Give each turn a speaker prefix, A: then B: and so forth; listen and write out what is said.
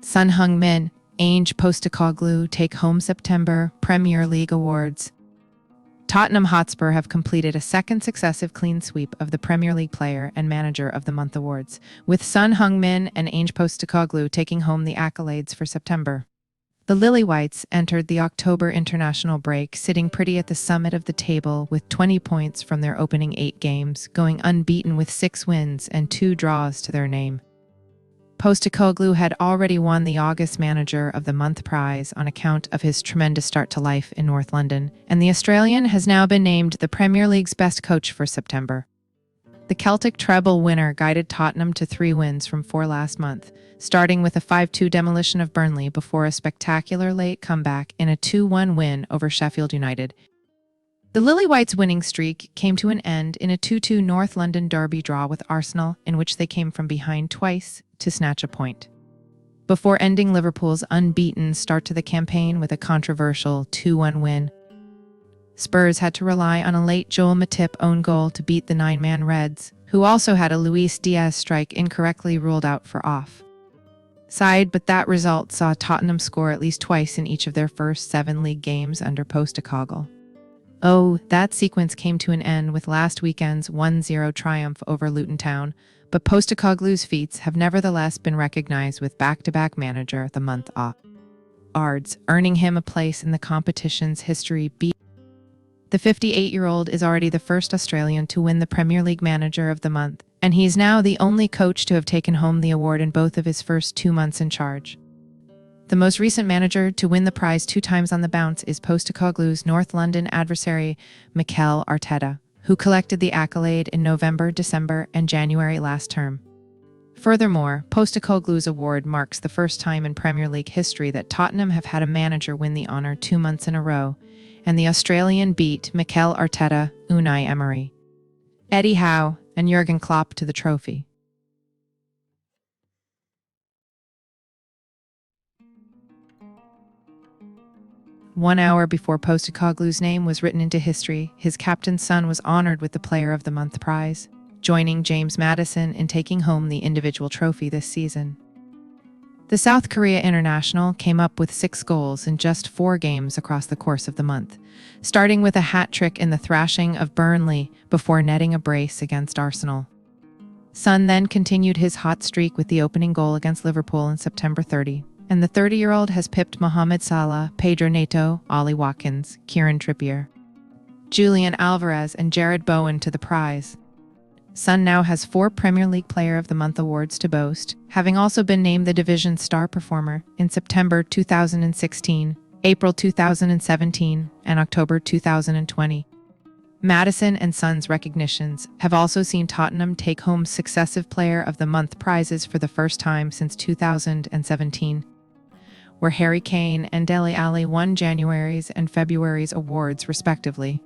A: Son Heung-min, Ange Postecoglou take home September Premier League awards. Tottenham Hotspur have completed a second successive clean sweep of the Premier League Player and Manager of the Month awards, with Son Heung-min and Ange Postecoglou taking home the accolades for September. The Lilywhites entered the October international break sitting pretty at the summit of the table with 20 points from their opening 8 games, going unbeaten with 6 wins and 2 draws to their name. Postecoglou had already won the August Manager of the Month prize on account of his tremendous start to life in North London, and the Australian has now been named the Premier League's best coach for September. The Celtic treble winner guided Tottenham to 3 wins from 4 last month, starting with a 5-2 demolition of Burnley before a spectacular late comeback in a 2-1 win over Sheffield United. The Lilywhites' winning streak came to an end in a 2-2 North London derby draw with Arsenal, in which they came from behind twice to snatch a point, before ending Liverpool's unbeaten start to the campaign with a controversial 2-1 win. Spurs had to rely on a late Joel Matip own goal to beat the 9-man Reds, who also had a Luis Diaz strike incorrectly ruled out for offside, but that result saw Tottenham score at least twice in each of their first 7 league games under Postecoglou. That sequence came to an end with last weekend's 1-0 triumph over Luton Town, but Postecoglou's feats have nevertheless been recognized with back-to-back Manager of the Month awards, earning him a place in the competition's history. The 58-year-old is already the first Australian to win the Premier League Manager of the Month, and he's now the only coach to have taken home the award in both of his first 2 months in charge. The most recent manager to win the prize 2 times on the bounce is Postecoglou's North London adversary, Mikel Arteta, who collected the accolade in November, December, and January last term. Furthermore, Postecoglou's award marks the first time in Premier League history that Tottenham have had a manager win the honour 2 months in a row, and the Australian beat Mikel Arteta, Unai Emery, Eddie Howe, and Jurgen Klopp to the trophy. One hour before Postecoglou's name was written into history, his captain's son was honoured with the Player of the Month prize, joining James Maddison in taking home the individual trophy this season. The South Korea international came up with 6 goals in just 4 games across the course of the month, starting with a hat-trick in the thrashing of Burnley before netting a brace against Arsenal. Son then continued his hot streak with the opening goal against Liverpool on September 30. And the 30-year-old has pipped Mohamed Salah, Pedro Neto, Ollie Watkins, Kieran Trippier, Julian Alvarez, and Jared Bowen to the prize. Son now has 4 Premier League Player of the Month awards to boast, having also been named the division's star performer in September 2016, April 2017, and October 2020. Maddison and Son's recognitions have also seen Tottenham take home successive Player of the Month prizes for the first time since 2017. Where Harry Kane and Dele Alli won January's and February's awards respectively.